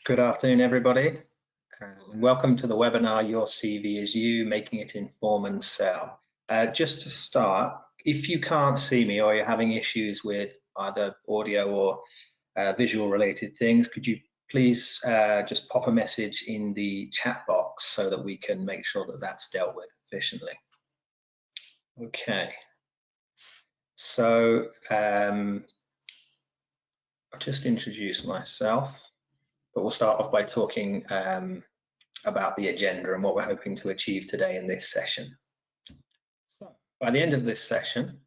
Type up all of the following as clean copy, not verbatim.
Good afternoon, everybody. Welcome to the webinar, Your CV is You, Making It Inform and Sell. Just to start, if you can't see me or you're having issues with either audio or visual related things, could you please just pop a message in the chat box so that we can make sure that that's dealt with efficiently. Okay, so I'll just introduce myself. But we'll start off by talking about the agenda and what we're hoping to achieve today in this session. So, by the end of this session,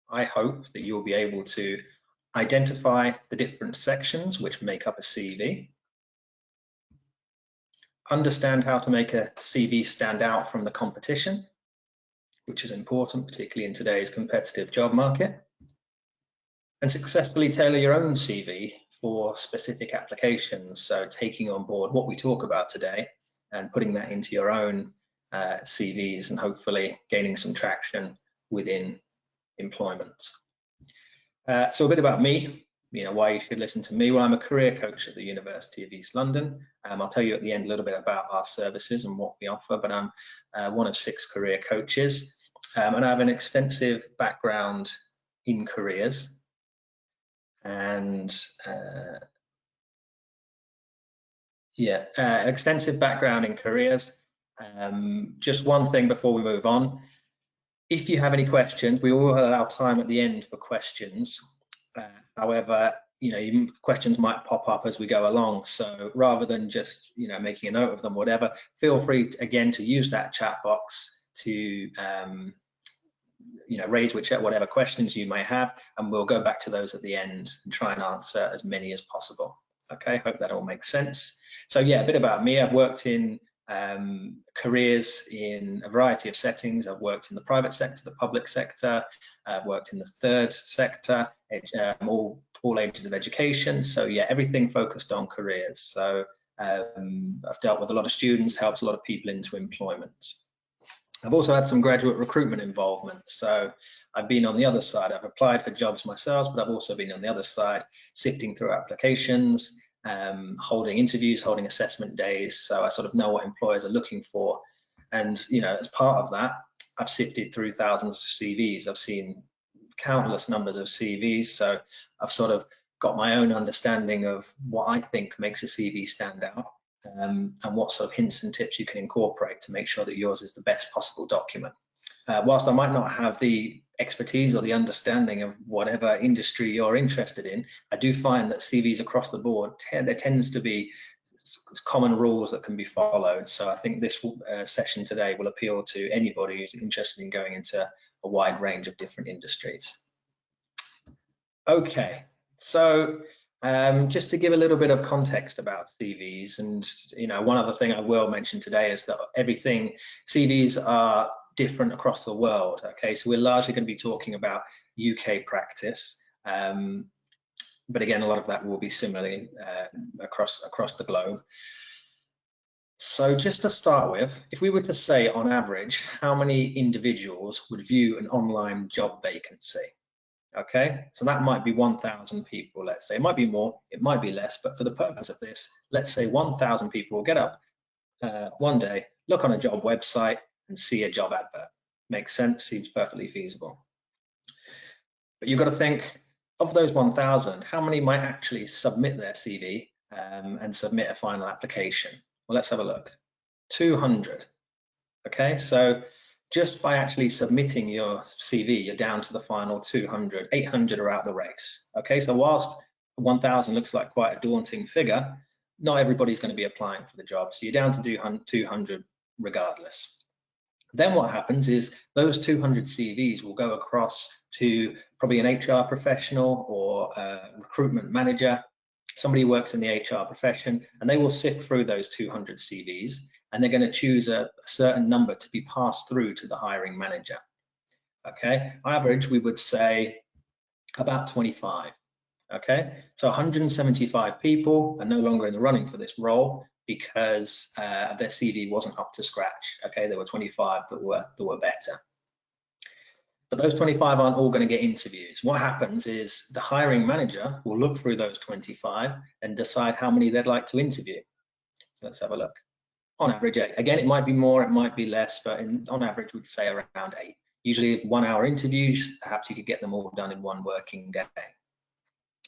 I hope that you'll be able to identify the different sections which make up a CV, understand how to make a CV stand out from the competition, which is important, particularly in today's competitive job market, and successfully tailor your own CV for specific applications. So taking on board what we talk about today and putting that into your own CVs and hopefully gaining some traction within employment. So a bit about me, why you should listen to me. Well, I'm a career coach at the University of East London. I'll tell you at the end a little bit about our services and what we offer, but I'm one of 6 career coaches, and I have an extensive background in careers. And extensive background in careers. Just one thing before we move on, if you have any questions, we will allow time at the end for questions. However, questions might pop up as we go along, so rather than just making a note of them, whatever, feel free again to use that chat box to raise whatever questions you may have, and we'll go back to those at the end and try and answer as many as possible. Okay, hope that all makes sense. So yeah, a bit about me. I've worked in careers in a variety of settings. I've worked in the private sector, the public sector. I've worked in the third sector, all ages of education. So yeah, everything focused on careers. So I've dealt with a lot of students, helped a lot of people into employment. I've also had some graduate recruitment involvement. So I've been on the other side. I've applied for jobs myself, but I've also been on the other side, sifting through applications, holding interviews, holding assessment days. So I sort of know what employers are looking for. And, as part of that, I've sifted through thousands of CVs. I've seen countless numbers of CVs. So I've sort of got my own understanding of what I think makes a CV stand out. And what sort of hints and tips you can incorporate to make sure that yours is the best possible document. Whilst I might not have the expertise or the understanding of whatever industry you're interested in, I do find that CVs across the board, there tends to be common rules that can be followed. So I think this session today will appeal to anybody who's interested in going into a wide range of different industries. Okay, so just to give a little bit of context about CVs, and one other thing I will mention today is that CVs are different across the world. Okay, so we're largely going to be talking about UK practice, but again, a lot of that will be similarly across the globe. So just to start with, if we were to say on average, how many individuals would view an online job vacancy? Okay, so that might be 1,000 people, let's say. It might be more, it might be less, but for the purpose of this, let's say 1,000 people will get up one day, look on a job website and see a job advert. Makes sense, seems perfectly feasible. But you've got to think, of those 1,000, how many might actually submit their CV and submit a final application? Well, let's have a look. 200. Okay, so just by actually submitting your CV, you're down to the final 200. 800 are out the race. Okay, so whilst 1,000 looks like quite a daunting figure, not everybody's going to be applying for the job. So you're down to 200 regardless. Then what happens is those 200 CVs will go across to probably an HR professional or a recruitment manager, somebody who works in the HR profession, and they will sift through those 200 CVs, and they're going to choose a certain number to be passed through to the hiring manager. Okay, on average, we would say about 25. Okay, so 175 people are no longer in the running for this role because their CV wasn't up to scratch. Okay, there were 25 that were better. But those 25 aren't all going to get interviews. What happens is the hiring manager will look through those 25 and decide how many they'd like to interview. So let's have a look. On average, 8. Again, it might be more, it might be less, but on average, we'd say around 8. Usually 1 hour interviews, perhaps you could get them all done in 1 working day.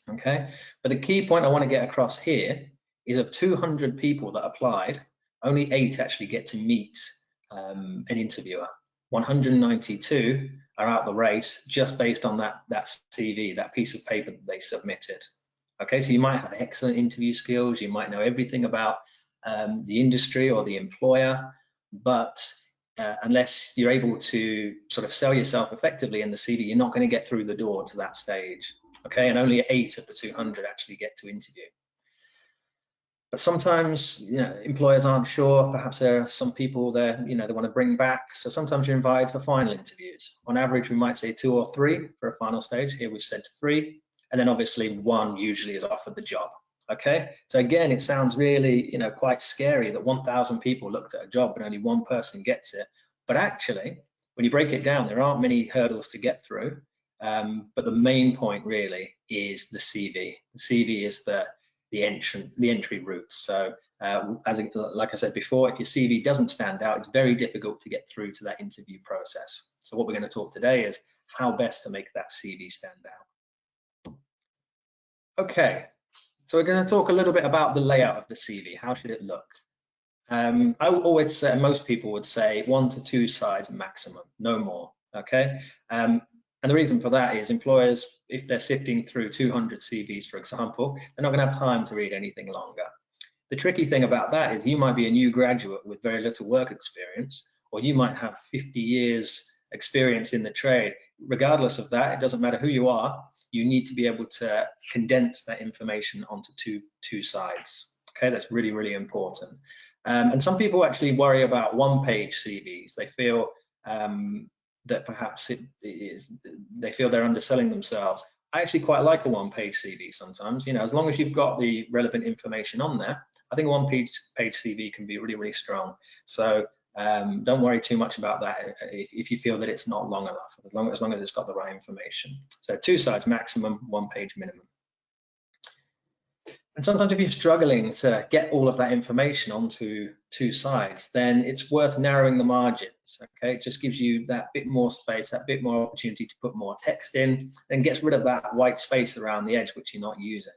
Okay, but the key point I want to get across here is of 200 people that applied, only 8 actually get to meet an interviewer. 192 are out the race just based on that CV, that piece of paper that they submitted. Okay, so you might have excellent interview skills, you might know everything about the industry or the employer, but unless you're able to sort of sell yourself effectively in the CV, you're not going to get through the door to that stage. Okay, and only 8 of the 200 actually get to interview. But sometimes, employers aren't sure. Perhaps there are some people there, they want to bring back. So sometimes you're invited for final interviews. On average, we might say 2 or 3 for a final stage. Here we've said 3, and then obviously 1 usually is offered the job. Okay, so again, it sounds really, quite scary that 1,000 people looked at a job and only 1 person gets it. But actually, when you break it down, there aren't many hurdles to get through. But the main point really is the CV. The CV is the entry route. So like I said before, if your CV doesn't stand out, it's very difficult to get through to that interview process. So what we're going to talk today is how best to make that CV stand out. Okay, so we're going to talk a little bit about the layout of the CV. How should it look? I always say, most people would say 1 to 2 sides maximum, no more. Okay. And the reason for that is employers, if they're sifting through 200 CVs, for example, they're not going to have time to read anything longer. The tricky thing about that is you might be a new graduate with very little work experience, or you might have 50 years experience in the trade. Regardless of that, it doesn't matter who you are, you need to be able to condense that information onto two sides. Okay, that's really, really important. And some people actually worry about 1-page CVs. They feel that perhaps they feel they're underselling themselves. I actually quite like a 1-page CV sometimes, as long as you've got the relevant information on there. I think a 1-page CV can be really, really strong. So don't worry too much about that if you feel that it's not long enough, as long as it's got the right information. So 2 sides maximum, 1-page minimum. And sometimes if you're struggling to get all of that information onto 2 sides, then it's worth narrowing the margins. Okay, it just gives you that bit more space, that bit more opportunity to put more text in, and gets rid of that white space around the edge which you're not using.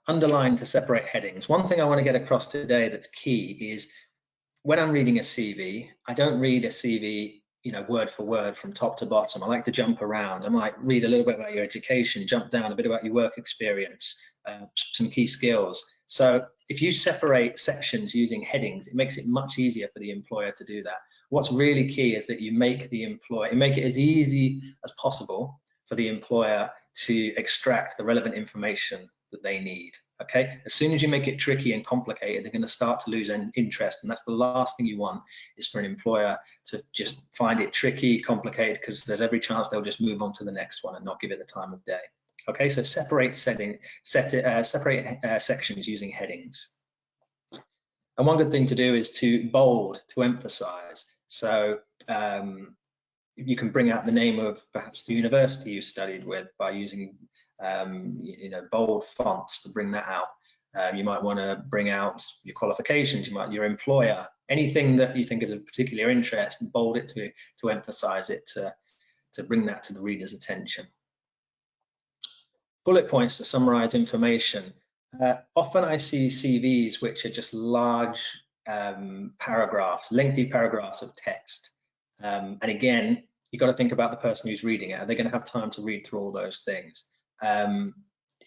Underline to separate headings. One thing I want to get across today that's key is when I'm reading a CV, I don't read a CV word for word from top to bottom. I like to jump around. I might read a little bit about your education, jump down a bit about your work experience, some key skills. So if you separate sections using headings, it makes it much easier for the employer to do that. What's really key is that you make it as easy as possible for the employer to extract the relevant information that they need. Okay, as soon as you make it tricky and complicated, they're going to start to lose interest, and that's the last thing you want, is for an employer to just find it tricky, complicated, because there's every chance they'll just move on to the next one and not give it the time of day. Okay, so separate sections using headings. And one good thing to do is to bold, to emphasize. So you can bring out the name of perhaps the university you studied with by using bold fonts to bring that out. You might want to bring out your qualifications, your employer, anything that you think is of particular interest, bold it to emphasize it, to bring that to the reader's attention. Bullet points to summarize information. Often I see CVs which are just large paragraphs, lengthy paragraphs of text. And again, you've got to think about the person who's reading it. Are they going to have time to read through all those things?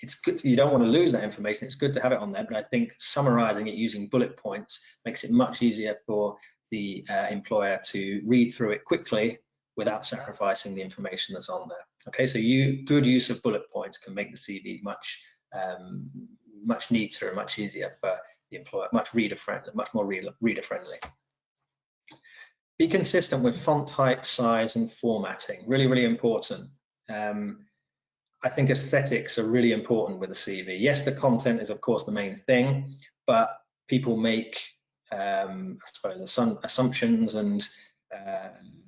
It's good, you don't want to lose that information. It's good to have it on there, but I think summarizing it using bullet points makes it much easier for the employer to read through it quickly without sacrificing the information that's on there. Okay, so good use of bullet points can make the CV much neater and much easier for the employer, much more reader friendly. Be consistent with font type, size, and formatting. Really, really important. I think aesthetics are really important with a CV. Yes, the content is of course the main thing, but people make I suppose some assumptions and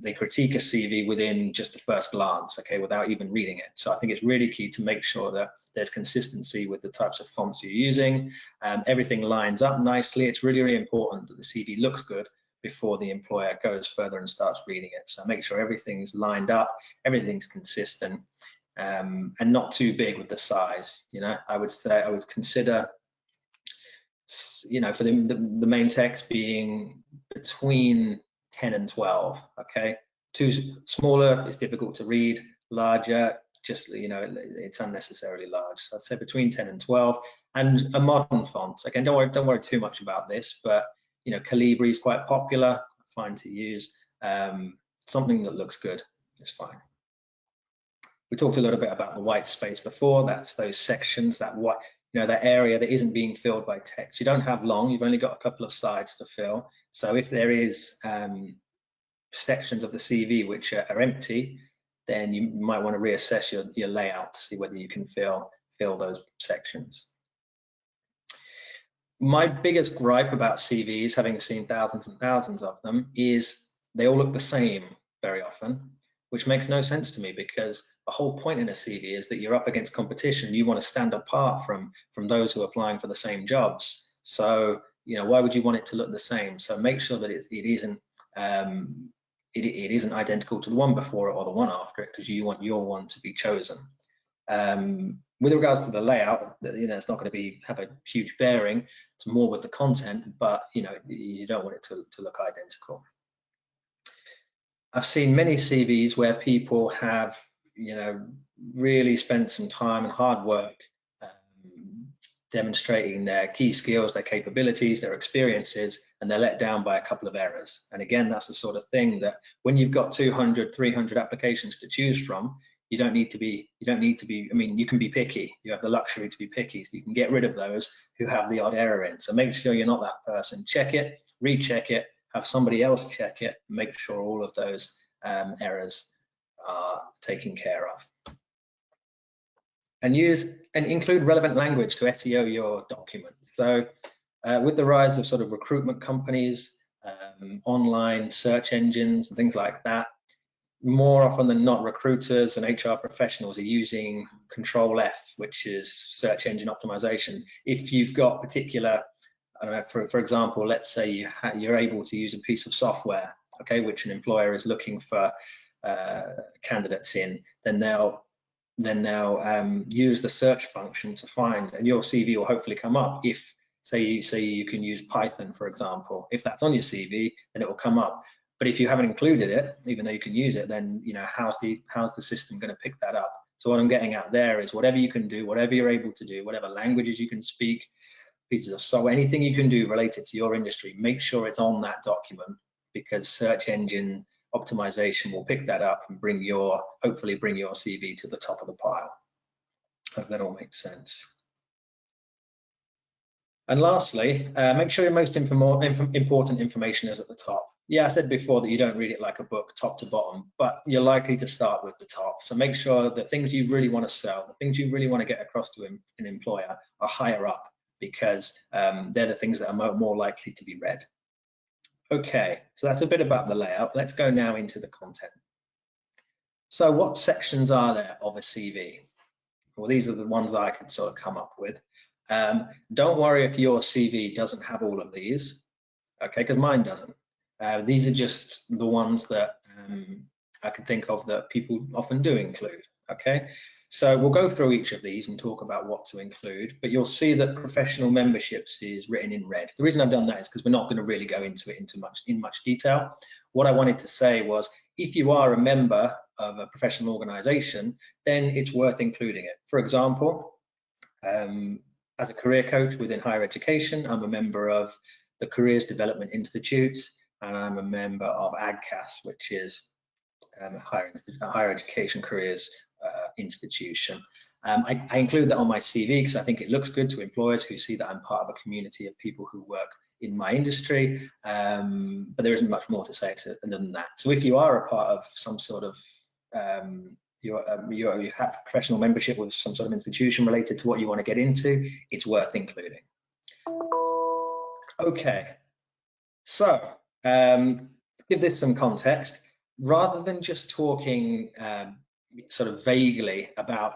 they critique a CV within just the first glance, okay, without even reading it. So I think it's really key to make sure that there's consistency with the types of fonts you're using. Everything lines up nicely. It's really, really important that the CV looks good before the employer goes further and starts reading it. So make sure everything's lined up, everything's consistent, and not too big with the size. You know, I would say I would consider, you know, for the main text being between 10 and 12, okay? Too smaller is difficult to read, larger, just, you know, it's unnecessarily large. So I'd say between 10 and 12, and a modern font. Again, don't worry too much about this, but, you know, Calibri is quite popular, fine to use. Something that looks good is fine. We talked a little bit about the white space before. That's those sections, that white, you know, that area that isn't being filled by text. You don't have long, you've only got a couple of slides to fill. So if there is sections of the CV which are empty, then you might want to reassess your layout to see whether you can fill those sections. My biggest gripe about CVs, having seen thousands and thousands of them, is they all look the same very often, which makes no sense to me, because the whole point in a CV is that you're up against competition. You want to stand apart from those who are applying for the same jobs. So, you know, why would you want it to look the same? So make sure that it isn't identical to the one before it or the one after it, because you want your one to be chosen. With regards to the layout, you know, it's not going to have a huge bearing. It's more with the content, but you know, you don't want it to look identical. I've seen many CVs where people have, you know, really spent some time and hard work demonstrating their key skills, their capabilities, their experiences, and they're let down by a couple of errors. And again, that's the sort of thing that when you've got 200, 300 applications to choose from, you don't need to be, I mean, you can be picky. You have the luxury to be picky, so you can get rid of those who have the odd error in. So make sure you're not that person. Check it, recheck it, have somebody else check it, make sure all of those errors are taken care of. And include relevant language to SEO your document. So with the rise of sort of recruitment companies, online search engines and things like that, more often than not, recruiters and HR professionals are using Control F, which is search engine optimization. If you've got particular, I don't know, for example, let's say you're able to use a piece of software, okay, which an employer is looking for candidates in, then they'll use the search function to find, and your CV will hopefully come up. If say you can use Python, for example, if that's on your CV, then it will come up. But if you haven't included it, even though you can use it, then you know, how's the system going to pick that up? So what I'm getting at there is whatever you can do, whatever you're able to do, whatever languages you can speak, pieces of software, anything you can do related to your industry, make sure it's on that document, because search engine optimization will pick that up and hopefully bring your CV to the top of the pile. Hope that all makes sense. And lastly, make sure your most important information is at the top. Yeah, I said before that you don't read it like a book top to bottom, but you're likely to start with the top. So make sure the things you really want to sell, the things you really want to get across to an employer are higher up, because they're the things that are more likely to be read. Okay, so that's a bit about the layout. Let's go now into the content. So what sections are there of a CV? Well, these are the ones that I could sort of come up with. Don't worry if your CV doesn't have all of these, okay, because mine doesn't. These are just the ones that I can think of that people often do include, okay? So we'll go through each of these and talk about what to include, but you'll see that professional memberships is written in red. The reason I've done that is because we're not going to really go into it in much detail. What I wanted to say was, if you are a member of a professional organization, then it's worth including it. For example, as a career coach within higher education, I'm a member of the Careers Development Institute, and I'm a member of AGCAS, which is a higher education careers institution. I include that on my CV because I think it looks good to employers who see that I'm part of a community of people who work in my industry, but there isn't much more to say than that. So if you are a part of some sort of you have professional membership with some sort of institution related to what you want to get into, it's worth including. Okay, so give this some context, rather than just talking sort of vaguely about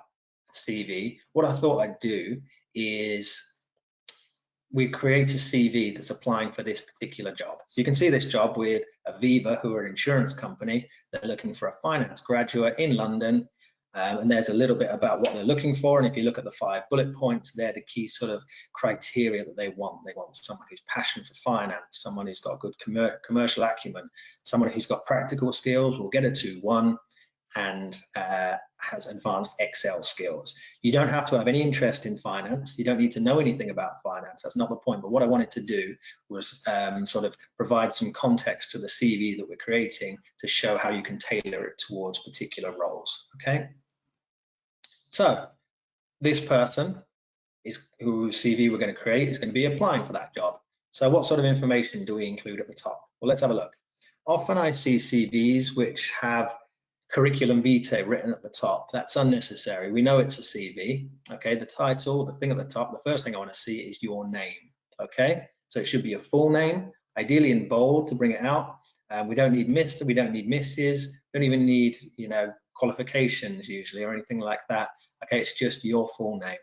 CV, what I thought I'd do is we create a CV that's applying for this particular job. So you can see this job with Aviva, who are an insurance company. They're looking for a finance graduate in London. And there's a little bit about what they're looking for. And if you look at the 5 bullet points, they're the key sort of criteria that they want. They want someone who's passionate for finance, someone who's got good commercial acumen, someone who's got practical skills, will get a 2-1, and has advanced Excel skills. You don't have to have any interest in finance. You don't need to know anything about finance. That's not the point. But what I wanted to do was sort of provide some context to the CV that we're creating to show how you can tailor it towards particular roles. Okay. So this person whose CV we're going to create is going to be applying for that job. So what sort of information do we include at the top? Well, let's have a look. Often I see CVs which have curriculum vitae written at the top. That's unnecessary. We know it's a CV. Okay, the title, the thing at the top, the first thing I want to see is your name. Okay, so it should be your full name, ideally in bold to bring it out. We don't need Mr. We don't need Mrs. Don't even need, you know, qualifications usually or anything like that. Okay, it's just your full name.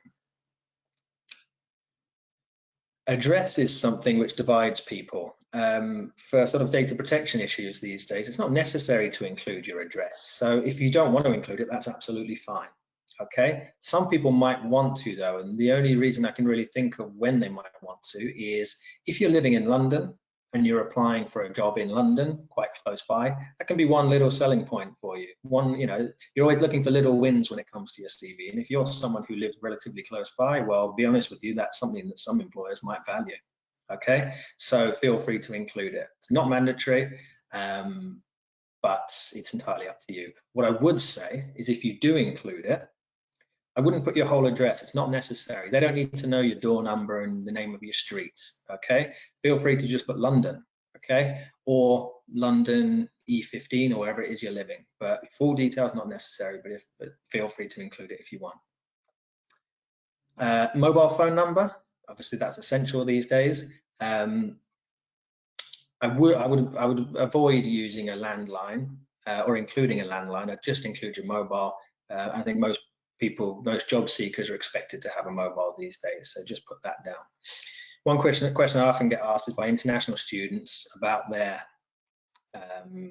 Address is something which divides people. For sort of data protection issues these days, it's not necessary to include your address. So if you don't want to include it, that's absolutely fine. Okay, some people might want to though, and the only reason I can really think of when they might want to is if you're living in London and you're applying for a job in London, quite close by, that can be one little selling point for you. One, you know, you're always looking for little wins when it comes to your CV. And if you're someone who lives relatively close by, well, be honest with you, that's something that some employers might value. Okay, so feel free to include it. It's not mandatory, but it's entirely up to you. What I would say is if you do include it, I wouldn't put your whole address. It's not necessary. They don't need to know your door number and the name of your streets. Okay, feel free to just put London. Okay, or London E15 or wherever it is you're living. But full details not necessary. But feel free to include it if you want. Mobile phone number. Obviously, that's essential these days. I would avoid using a landline or including a landline. I'd just include your mobile. I think most job seekers are expected to have a mobile these days, so just put that down. One question I often get asked is by international students about their,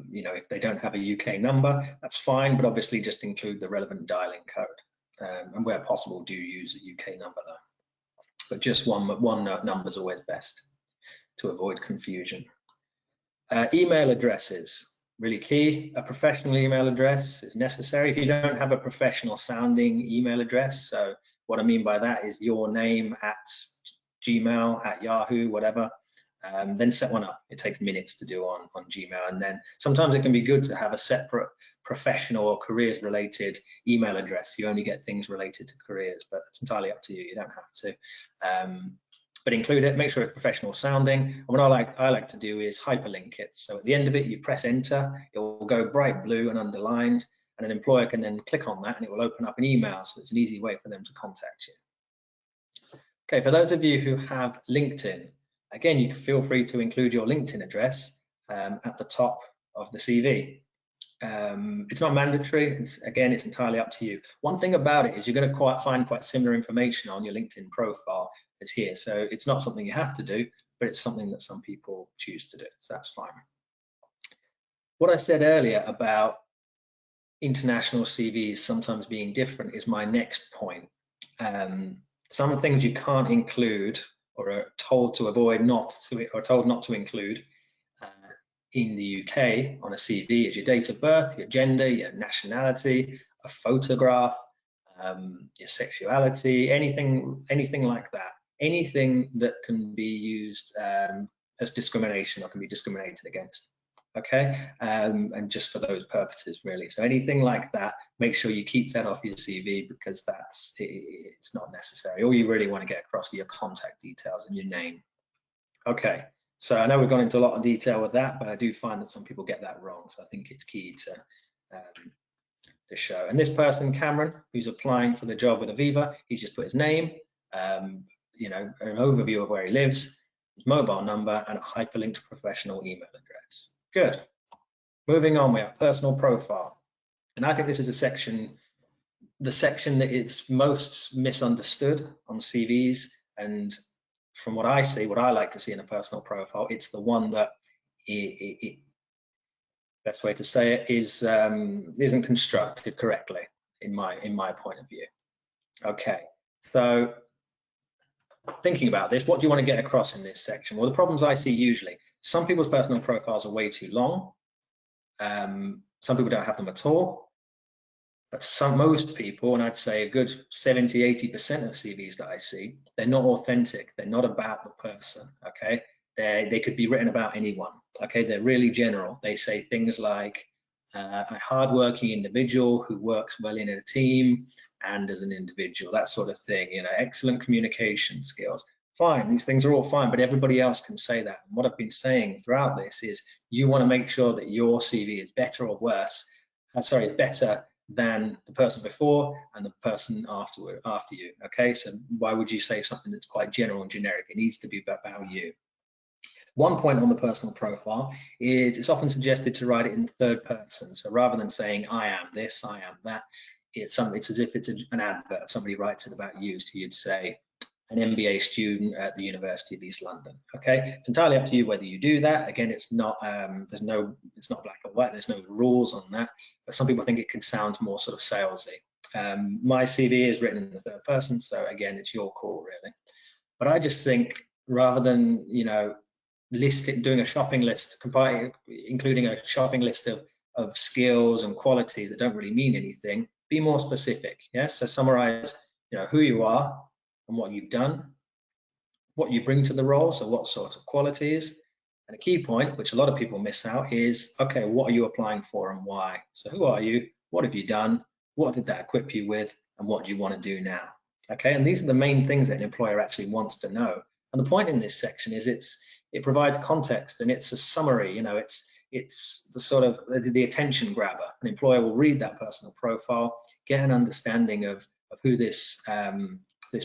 you know, if they don't have a UK number, that's fine, but obviously just include the relevant dialing code. And where possible, do use a UK number though. But just one number is always best to avoid confusion. Email addresses, really key. A professional email address is necessary. If you don't have a professional sounding email address, so what I mean by that is your name at Gmail, at Yahoo, whatever, then set one up. It takes minutes to do on Gmail. And then sometimes it can be good to have a separate professional or careers related email address. You only get things related to careers, but it's entirely up to you. You don't have to. But include it, make sure it's professional sounding. And what I like to do is hyperlink it. So at the end of it, you press enter, it will go bright blue and underlined, and an employer can then click on that and it will open up an email. So it's an easy way for them to contact you. Okay, for those of you who have LinkedIn, again, you can feel free to include your LinkedIn address at the top of the CV. It's not mandatory. Again, it's entirely up to you. One thing about it is you're going to find quite similar information on your LinkedIn profile as here. So it's not something you have to do, but it's something that some people choose to do. So that's fine. What I said earlier about international CVs sometimes being different is my next point. Some things you can't include or are told to avoid or told not to include in the UK on a CV is your date of birth, your gender, your nationality, a photograph, your sexuality, anything like that. Anything that can be used as discrimination or can be discriminated against. Okay, and just for those purposes really. So anything like that, make sure you keep that off your CV because it's not necessary. All you really want to get across are your contact details and your name. Okay, so I know we've gone into a lot of detail with that, but I do find that some people get that wrong. So I think it's key to show. And this person, Cameron, who's applying for the job with Aviva, he's just put his name, you know, an overview of where he lives, his mobile number, and a hyperlinked professional email address. Good. Moving on, we have personal profile. And I think this is the section that is most misunderstood on CVs. And from what I see, what I like to see in a personal profile, it's the one that best way to say it is isn't constructed correctly in my point of view. Okay, so thinking about this, what do you want to get across in this section? Well, the problems I see usually, some people's personal profiles are way too long. Some people don't have them at all. But most people, and I'd say a good 70–80% of CVs that I see, they're not authentic. They're not about the person, okay? They could be written about anyone, okay? They're really general. They say things like, a hardworking individual who works well in a team and as an individual, that sort of thing, you know, excellent communication skills. Fine, these things are all fine, but everybody else can say that. And what I've been saying throughout this is you want to make sure that your CV is better or worse, better than the person before and the person after you, okay? So why would you say something that's quite general and generic? It needs to be about you. One point on the personal profile is it's often suggested to write it in third person. So rather than saying, I am this, I am that, it's as if it's an advert. Somebody writes it about you. So you'd say, an MBA student at the University of East London. Okay, it's entirely up to you whether you do that. Again, it's not it's not black or white. There's no rules on that. But some people think it can sound more sort of salesy. My CV is written in the third person, so again, it's your call really. But I just think rather than doing a shopping list, including a shopping list of skills and qualities that don't really mean anything, be more specific. Yes, so summarize who you are and what you've done, what you bring to the role, so what sort of qualities. And a key point, which a lot of people miss out, is, okay, what are you applying for and why? So who are you? What have you done? What did that equip you with? And what do you want to do now? Okay, and these are the main things that an employer actually wants to know. And the point in this section is it provides context and it's a summary, it's the sort of the attention grabber. An employer will read that personal profile, get an understanding of who this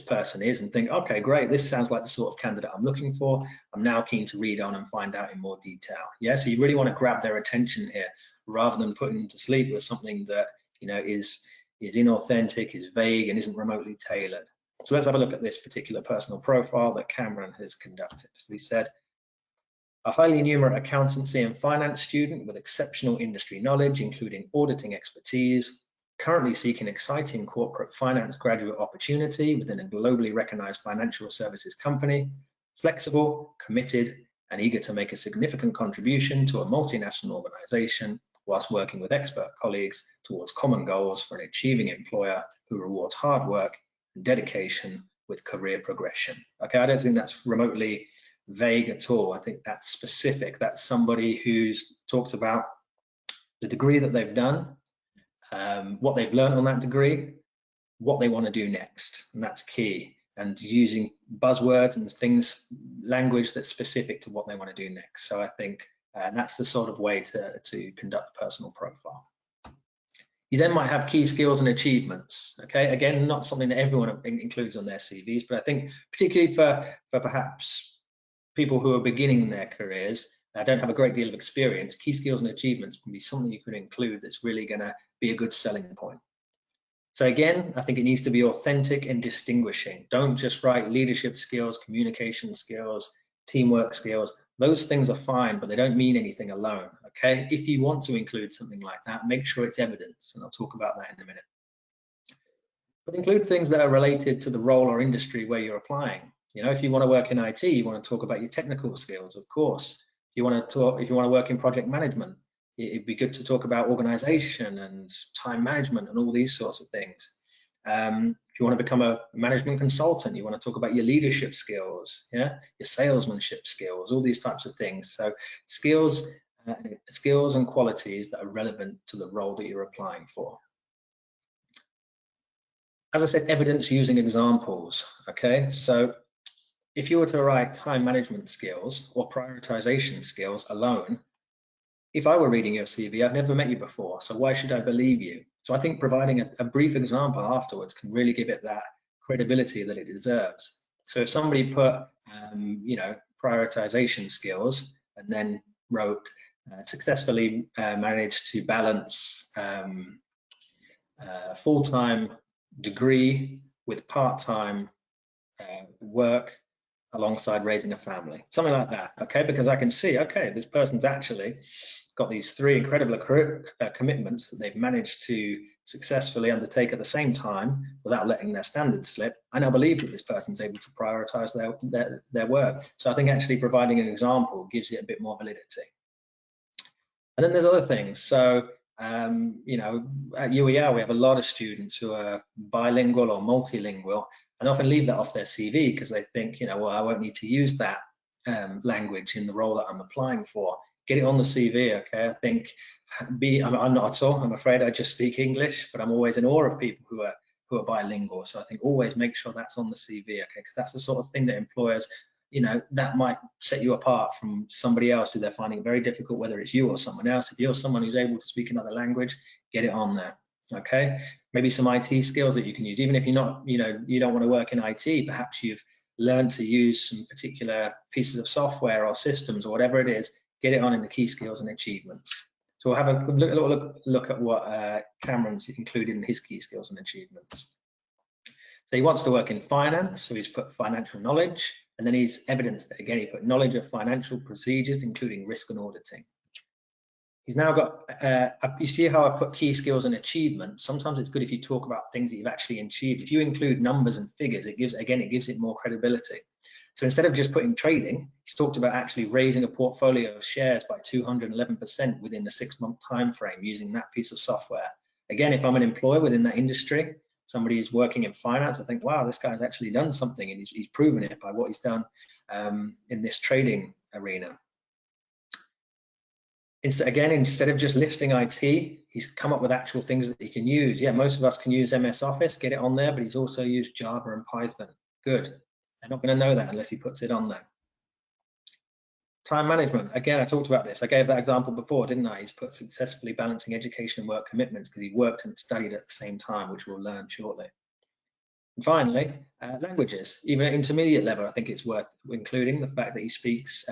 person is and think, okay, great, this sounds like the sort of candidate I'm looking for. I'm now keen to read on and find out in more detail. Yeah, so you really want to grab their attention here rather than putting them to sleep with something that is inauthentic, is vague, and isn't remotely tailored. So let's have a look at this particular personal profile that Cameron has conducted. So he said, a highly numerate accountancy and finance student with exceptional industry knowledge, including auditing expertise, currently seeking exciting corporate finance graduate opportunity within a globally recognized financial services company, flexible, committed, and eager to make a significant contribution to a multinational organization whilst working with expert colleagues towards common goals for an achieving employer who rewards hard work and dedication with career progression. Okay, I don't think that's remotely vague at all. I think that's specific. That's somebody who's talked about the degree that they've done, what they've learned on that degree, what they want to do next, and that's key. And using buzzwords and things, language that's specific to what they want to do next. So I think that's the sort of way to conduct the personal profile. You then might have key skills and achievements. Okay, again, not something that everyone includes on their CVs, but I think particularly for perhaps people who are beginning their careers, don't have a great deal of experience, key skills and achievements can be something you could include that's really going to be a good selling point. So again, I think it needs to be authentic and distinguishing. Don't just write leadership skills, communication skills, teamwork skills. Those things are fine, but they don't mean anything alone, okay? If you want to include something like that, make sure it's evidence, and I'll talk about that in a minute. But include things that are related to the role or industry where you're applying. If you want to work in IT, you want to talk about your technical skills, of course. If you want to work in project management, it'd be good to talk about organization and time management and all these sorts of things. If you want to become a management consultant, you want to talk about your leadership skills, your salesmanship skills, all these types of things. So skills and qualities that are relevant to the role that you're applying for. As I said, evidence using examples, okay? So if you were to write time management skills or prioritization skills alone, if I were reading your CV, I've never met you before, so why should I believe you? So I think providing a brief example afterwards can really give it that credibility that it deserves. So if somebody put, prioritization skills and then wrote successfully managed to balance full-time degree with part-time work alongside raising a family, something like that. Okay, because I can see, okay, this person's actually got these 3 incredible commitments that they've managed to successfully undertake at the same time without letting their standards slip. I now believe that this person's able to prioritize their work. So I think actually providing an example gives it a bit more validity. And then there's other things. So you know, at UEL we have a lot of students who are bilingual or multilingual, and often leave that off their CV because they think, you know, well, I won't need to use that language in the role that I'm applying for. Get it on the CV, okay? I think I'm not at all. I'm afraid I just speak English, but I'm always in awe of people who are bilingual. So I think always make sure that's on the CV, okay? Because that's the sort of thing that employers, you know, that might set you apart from somebody else who they're finding it very difficult, whether it's you or someone else. If you're someone who's able to speak another language, get it on there, okay? Maybe some IT skills that you can use, even if you're not, you know, you don't want to work in IT, perhaps you've learned to use some particular pieces of software or systems or whatever it is, get it on in the key skills and achievements. So we'll have a look at what Cameron's included in his key skills and achievements. So he wants to work in finance, so he's put financial knowledge, and then he's evidenced that again, he put knowledge of financial procedures, including risk and auditing. He's now got, you see how I put key skills and achievements. Sometimes it's good if you talk about things that you've actually achieved. If you include numbers and figures, it gives it more credibility. So instead of just putting trading, he's talked about actually raising a portfolio of shares by 211% within the 6-month time frame using that piece of software. Again, if I'm an employer within that industry, somebody who's working in finance, I think, wow, this guy's actually done something, and he's proven it by what he's done in this trading arena. Instead of just listing IT, he's come up with actual things that he can use. Yeah, most of us can use MS Office, get it on there, but he's also used Java and Python. Good. They're not going to know that unless he puts it on there. Time management. Again, I talked about this. I gave that example before, didn't I? He's put successfully balancing education and work commitments because he worked and studied at the same time, which we'll learn shortly. And finally, languages. Even at intermediate level, I think it's worth including the fact that he speaks,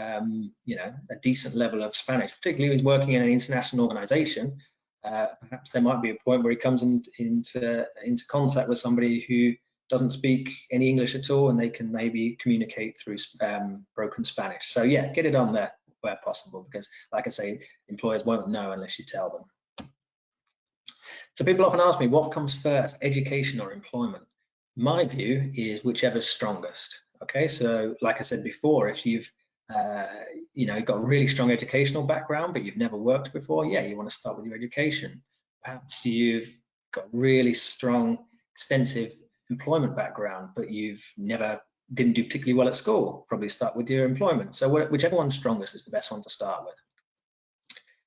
you know, a decent level of Spanish. Particularly, he's working in an international organisation. Perhaps there might be a point where he comes into contact with somebody who doesn't speak any English at all, and they can maybe communicate through broken Spanish. So yeah, get it on there where possible, because like I say, employers won't know unless you tell them. So people often ask me, what comes first, education or employment? My view is whichever's strongest. Okay, so like I said before, if you've you know, got a really strong educational background, but you've never worked before, yeah, you want to start with your education. Perhaps you've got really strong, extensive employment background, but you've didn't do particularly well at school, probably start with your employment. So whichever one's strongest is the best one to start with.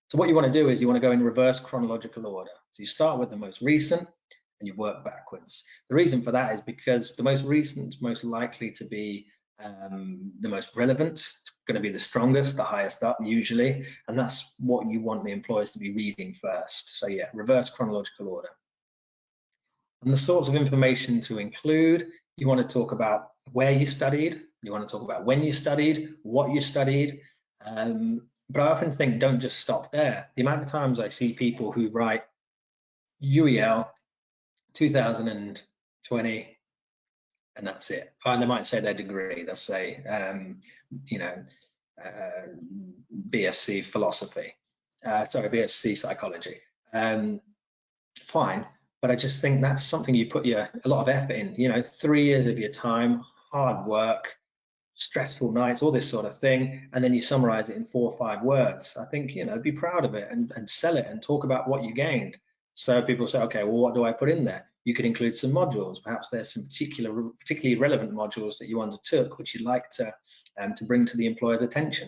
So what you want to do is you want to go in reverse chronological order. So you start with the most recent and you work backwards. The reason for that is because the most recent is most likely to be the most relevant. It's going to be the strongest, the highest up usually, and that's what you want the employers to be reading first. So yeah, reverse chronological order. And the sorts of information to include, you want to talk about where you studied, you want to talk about when you studied, what you studied, but I often think don't just stop there. The amount of times I see people who write UEL 2020 and that's it. And they might say their degree, they'll say, you know, BSc philosophy, sorry, BSc psychology. Fine. But I just think that's something you put a lot of effort in, you know, 3 years of your time, hard work, stressful nights, all this sort of thing, and then you summarize it in 4 or 5 words. I think, you know, be proud of it and sell it and talk about what you gained. So people say, okay, well, what do I put in there? You could include some modules. Perhaps there's some particularly relevant modules that you undertook, which you'd like to bring to the employer's attention.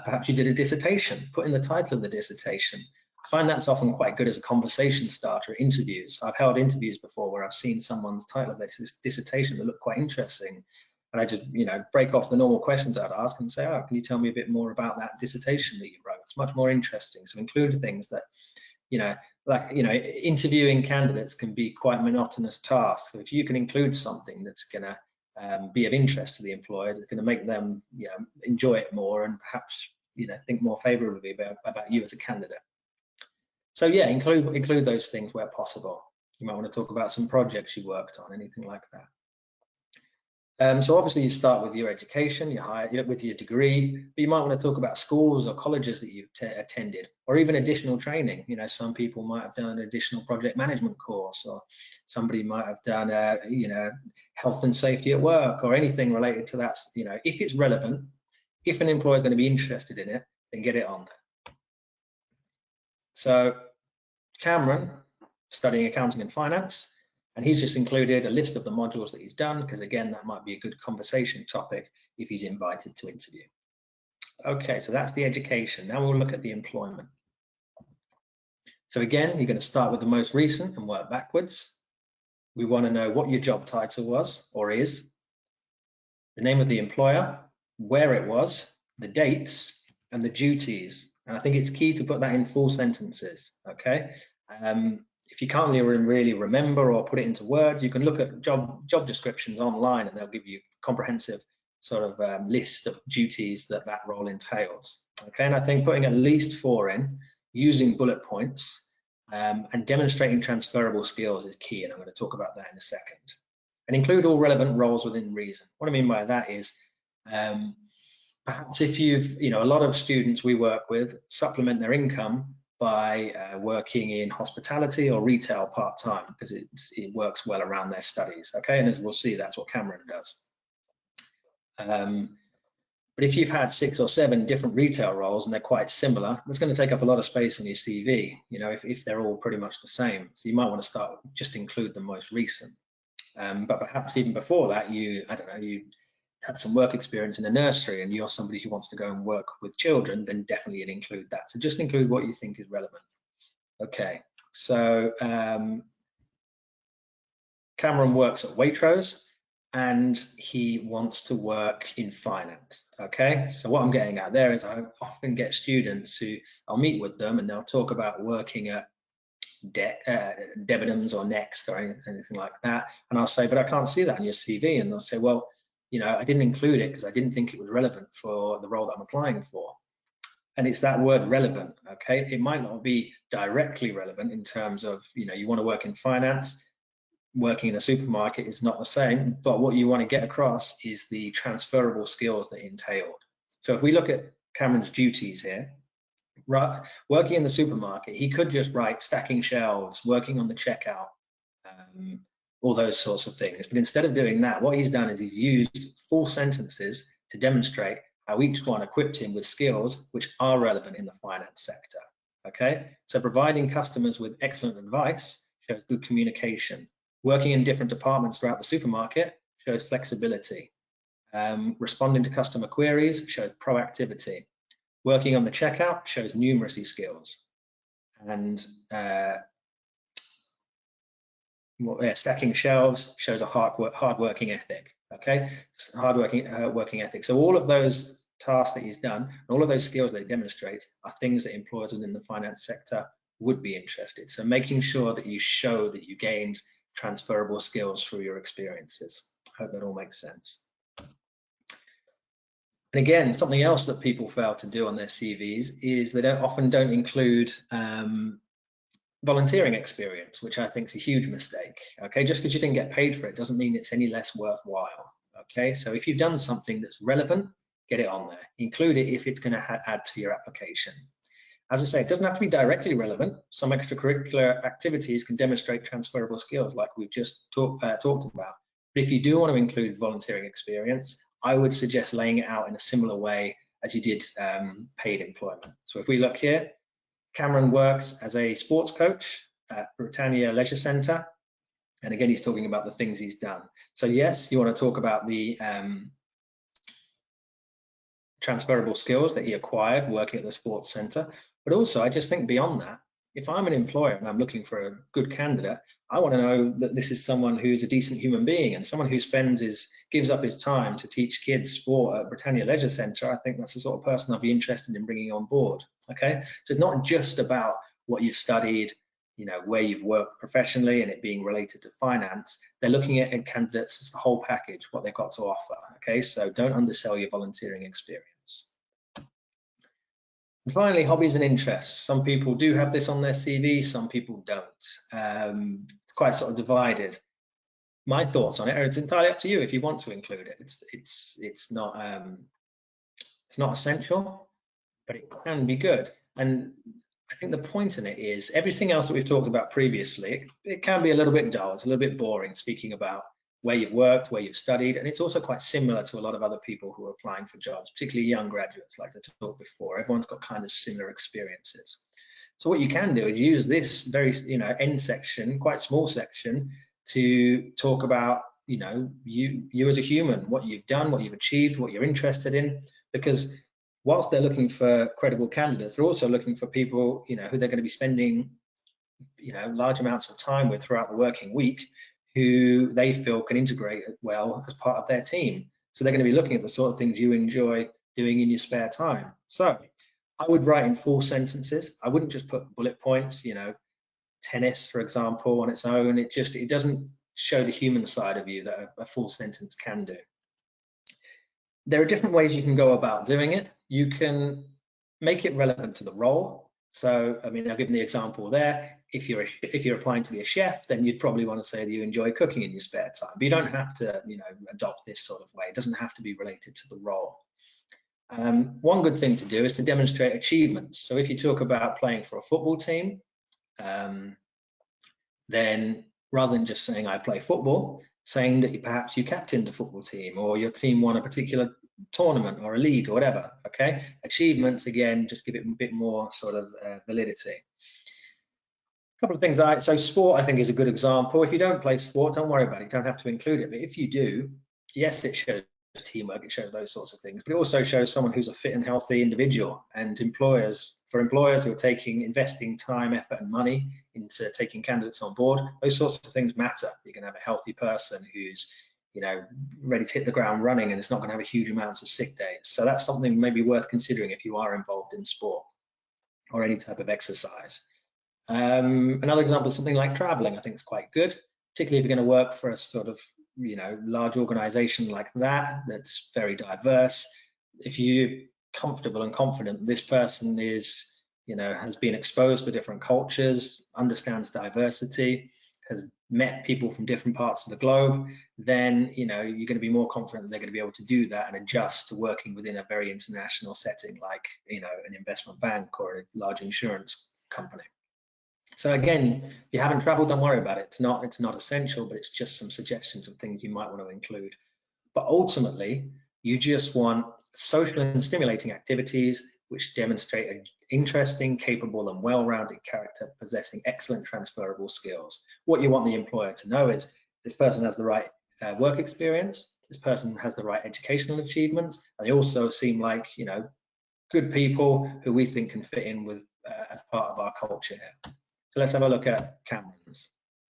Perhaps you did a dissertation, put in the title of the dissertation. I find that's often quite good as a conversation starter at interviews. I've held interviews before where I've seen someone's title of their dissertation that looked quite interesting. And I just, you know, break off the normal questions I'd ask and say, oh, can you tell me a bit more about that dissertation that you wrote? It's much more interesting. So include things that, you know, like, you know, interviewing candidates can be quite a monotonous task. So if you can include something that's going to be of interest to the employer, it's going to make them, you know, enjoy it more and perhaps think more favorably about you as a candidate. So yeah, include those things where possible. You might want to talk about some projects you worked on, anything like that. So obviously you start with your education, with your degree, but you might want to talk about schools or colleges that you've attended, or even additional training. Some people might have done an additional project management course, or somebody might have done health and safety at work, or anything related to that. If it's relevant, if an employer is going to be interested in it, then get it on there. So Cameron, studying accounting and finance, and he's just included a list of the modules that he's done, because again, that might be a good conversation topic if he's invited to interview. Okay, so that's the education. Now we'll look at the employment. So again, you're going to start with the most recent and work backwards. We want to know what your job title was or is, the name of the employer, where it was, the dates, and the duties. And I think it's key to put that in full sentences, okay? If you can't really remember or put it into words, you can look at job descriptions online, and they'll give you a comprehensive sort of list of duties that role entails. Okay, and I think putting at least 4 in, using bullet points, and demonstrating transferable skills is key, and I'm going to talk about that in a second. And include all relevant roles within reason. What I mean by that is, perhaps if a lot of students we work with supplement their income by working in hospitality or retail part-time, because it works well around their studies, okay? And as we'll see, that's what Cameron does. But if you've had 6 or 7 different retail roles and they're quite similar, that's going to take up a lot of space on your CV, if they're all pretty much the same. So you might want to just include the most recent. But perhaps even before that, you had some work experience in a nursery and you're somebody who wants to go and work with children, then definitely include that. So just include what you think is relevant. Okay, so Cameron works at Waitrose and he wants to work in finance. Okay, so what I'm getting at there is I often get students who I'll meet with them and they'll talk about working at Debenhams or Next or anything like that, and I'll say, but I can't see that on your CV, and they'll say, well, I didn't include it because I didn't think it was relevant for the role that I'm applying for. And it's that word relevant, okay? It might not be directly relevant in terms of, you want to work in finance, working in a supermarket is not the same, but what you want to get across is the transferable skills that entailed. So if we look at Cameron's duties here, right, working in the supermarket, he could just write stacking shelves, working on the checkout, all those sorts of things. But instead of doing that, what he's done is he's used full sentences to demonstrate how each one equipped him with skills which are relevant in the finance sector. Okay, so providing customers with excellent advice shows good communication. Working in different departments throughout the supermarket shows flexibility. Responding to customer queries shows proactivity. Working on the checkout shows numeracy skills. And stacking shelves shows a hard-working ethic. Okay, working ethic. So all of those tasks that he's done, and all of those skills that he demonstrates, are things that employers within the finance sector would be interested. So making sure that you show that you gained transferable skills through your experiences. I hope that all makes sense. And again, something else that people fail to do on their CVs is they often don't include volunteering experience, which I think is a huge mistake. Okay, just because you didn't get paid for it doesn't mean it's any less worthwhile. Okay, so if you've done something that's relevant, get it on there. Include it if it's going to add to your application. As I say, it doesn't have to be directly relevant. Some extracurricular activities can demonstrate transferable skills, like we've just talked about. But if you do want to include volunteering experience, I would suggest laying it out in a similar way as you did paid employment. So if we look here, Cameron works as a sports coach at Britannia Leisure Centre. And again, he's talking about the things he's done. So yes, you want to talk about the transferable skills that he acquired working at the sports centre. But also, I just think beyond that, if I'm an employer and I'm looking for a good candidate, I want to know that this is someone who's a decent human being and someone who gives up his time to teach kids sport at Britannia Leisure Centre. I think that's the sort of person I'd be interested in bringing on board. Okay, so it's not just about what you've studied, where you've worked professionally and it being related to finance. They're looking at candidates as the whole package, what they've got to offer. Okay, so don't undersell your volunteering experience. And finally, hobbies and interests. Some people do have this on their CV, some people don't. It's quite sort of divided. My thoughts on it are it's entirely up to you if you want to include it. It's not essential, but it can be good. And I think the point in it is everything else that we've talked about previously, it can be a little bit dull, it's a little bit boring speaking about where you've worked, where you've studied, and it's also quite similar to a lot of other people who are applying for jobs, particularly young graduates like I talked before. Everyone's got kind of similar experiences. So what you can do is use this very, end section, quite small section, to talk about, you as a human, what you've done, what you've achieved, what you're interested in, because whilst they're looking for credible candidates, they're also looking for people, who they're going to be spending, large amounts of time with throughout the working week, who they feel can integrate well as part of their team. So they're going to be looking at the sort of things you enjoy doing in your spare time. So I would write in full sentences. I wouldn't just put bullet points, tennis, for example, on its own. It doesn't show the human side of you that a full sentence can do. There are different ways you can go about doing it. You can make it relevant to the role. So, I mean, I've given the example there. If you're applying to be a chef, then you'd probably want to say that you enjoy cooking in your spare time. But you don't have to, adopt this sort of way. It doesn't have to be related to the role. One good thing to do is to demonstrate achievements. So if you talk about playing for a football team, then rather than just saying I play football, saying that perhaps you captained a football team or your team won a particular tournament or a league or whatever, okay? Achievements, again, just give it a bit more sort of validity. A couple of things, so sport I think is a good example. If you don't play sport, don't worry about it, you don't have to include it. But if you do, yes, it shows teamwork, it shows those sorts of things, but it also shows someone who's a fit and healthy individual. And for employers who are investing time, effort and money into taking candidates on board, those sorts of things matter. You can have a healthy person who's ready to hit the ground running and it's not going to have a huge amounts of sick days. So that's something maybe worth considering if you are involved in sport or any type of exercise. Another example is something like traveling. I think it's quite good, particularly if you're going to work for a sort of large organization like that that's very diverse. If you're comfortable and confident this person is has been exposed to different cultures, understands diversity, has met people from different parts of the globe, then you're going to be more confident that they're going to be able to do that and adjust to working within a very international setting like an investment bank or a large insurance company. So again, if you haven't traveled, don't worry about it. It's not essential, but it's just some suggestions of things you might want to include. But ultimately, you just want social and stimulating activities which demonstrate an interesting, capable, and well-rounded character possessing excellent transferable skills. What you want the employer to know is this person has the right work experience, this person has the right educational achievements, and they also seem like good people who we think can fit in with as part of our culture here. So let's have a look at Cameron's.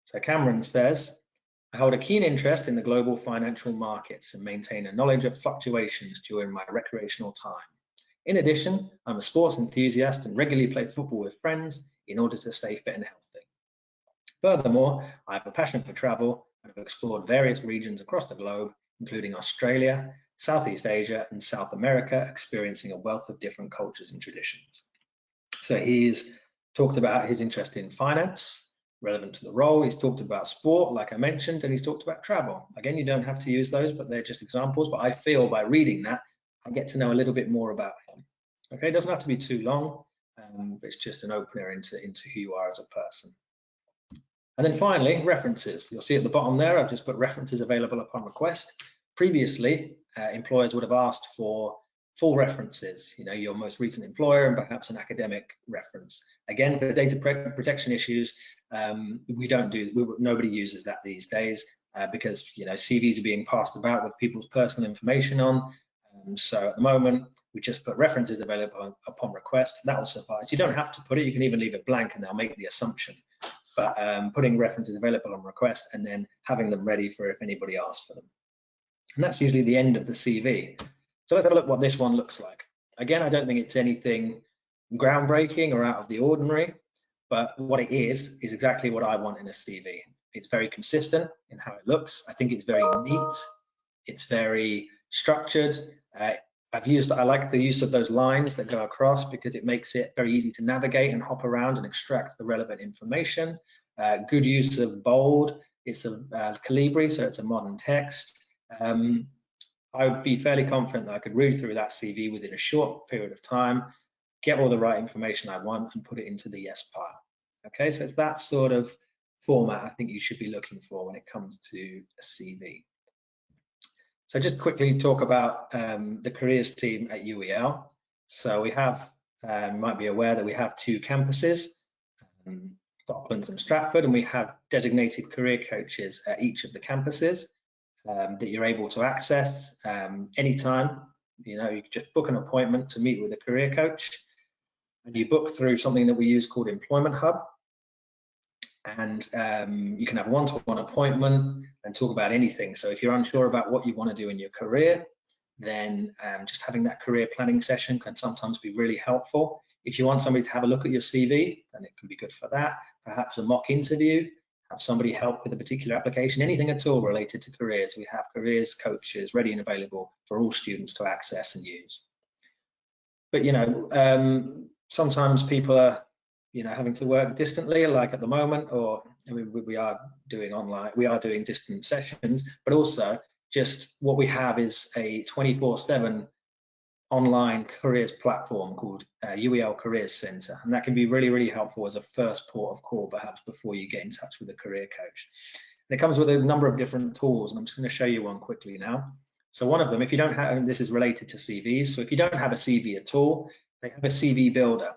So Cameron says, I hold a keen interest in the global financial markets and maintain a knowledge of fluctuations during my recreational time. In addition, I'm a sports enthusiast and regularly play football with friends in order to stay fit and healthy. Furthermore, I have a passion for travel and have explored various regions across the globe, including Australia, Southeast Asia, and South America, experiencing a wealth of different cultures and traditions. So he's talked about his interest in finance, relevant to the role. He's talked about sport, like I mentioned, and he's talked about travel. Again, you don't have to use those, but they're just examples. But I feel by reading that, I get to know a little bit more about him. Okay, it doesn't have to be too long, but it's just an opener into who you are as a person. And then finally, references. You'll see at the bottom there, I've just put references available upon request. Previously, employers would have asked for full references, your most recent employer and perhaps an academic reference. Again, for data protection issues, nobody uses that these days because CVs are being passed about with people's personal information on. So at the moment, we just put references available upon request. That will suffice. You don't have to put it. You can even leave it blank and they'll make the assumption. But putting references available on request and then having them ready for if anybody asks for them. And that's usually the end of the CV. So let's have a look what this one looks like. Again, I don't think it's anything groundbreaking or out of the ordinary, but what it is exactly what I want in a CV. It's very consistent in how it looks. I think it's very neat. It's very structured. I like the use of those lines that go across because it makes it very easy to navigate and hop around and extract the relevant information. Good use of bold. It's a Calibri, so it's a modern text. I would be fairly confident that I could read through that CV within a short period of time, get all the right information I want, and put it into the yes pile. Okay, so it's that sort of format I think you should be looking for when it comes to a CV. So just quickly talk about the careers team at UEL. So we have, you might be aware that we have 2 campuses, Docklands and Stratford, and we have designated career coaches at each of the campuses that you're able to access anytime. You know, you can just book an appointment to meet with a career coach, and you book through something that we use called Employment Hub. And you can have one-to-one appointment and talk about anything. So if you're unsure about what you want to do in your career, then just having that career planning session can sometimes be really helpful. If you want somebody to have a look at your CV, then it can be good for that. Perhaps a mock interview, have somebody help with a particular application, anything at all related to careers. We have careers coaches ready and available for all students to access and use. But, you know, sometimes people are, you know, having to work distantly, like at the moment, or we are doing distant sessions, but also just what we have is a 24/7 online careers platform called UEL Careers Centre, and that can be really, really helpful as a first port of call, perhaps before you get in touch with a career coach. And it comes with a number of different tools, and I'm just going to show you one quickly now. So one of them, if you don't have, and this is related to CVs, so if you don't have a CV at all, they have a CV builder.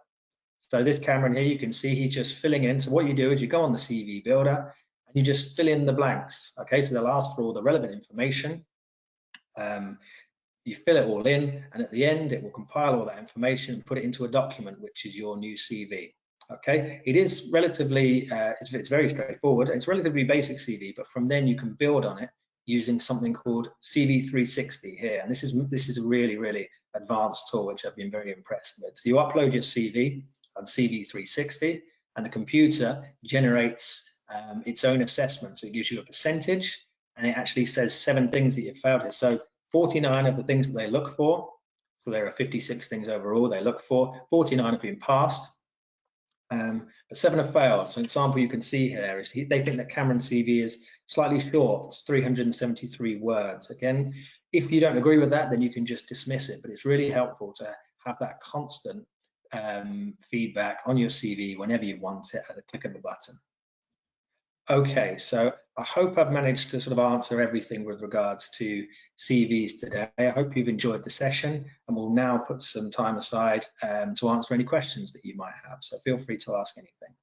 So this Cameron here, you can see he's just filling in. So what you do is you go on the CV builder and you just fill in the blanks. Okay, so they'll ask for all the relevant information. You fill it all in, and at the end, it will compile all that information and put it into a document, which is your new CV. Okay, it is relatively, it's very straightforward. It's relatively basic CV, but from then you can build on it using something called CV 360 here. And this is a really, really advanced tool, which I've been very impressed with. So you upload your CV on CV 360, and the computer generates its own assessment. So it gives you a percentage, and it actually says 7 things that you've failed here. So 49 of the things that they look for, so there are 56 things overall they look for, 49 have been passed, but 7 have failed. So an example you can see here is they think that Cameron's CV is slightly short, it's 373 words. Again, if you don't agree with that, then you can just dismiss it, but it's really helpful to have that constant feedback on your CV whenever you want it at the click of a button. Okay, so I hope I've managed to sort of answer everything with regards to CVs today. I hope you've enjoyed the session, and we'll now put some time aside to answer any questions that you might have. So feel free to ask anything.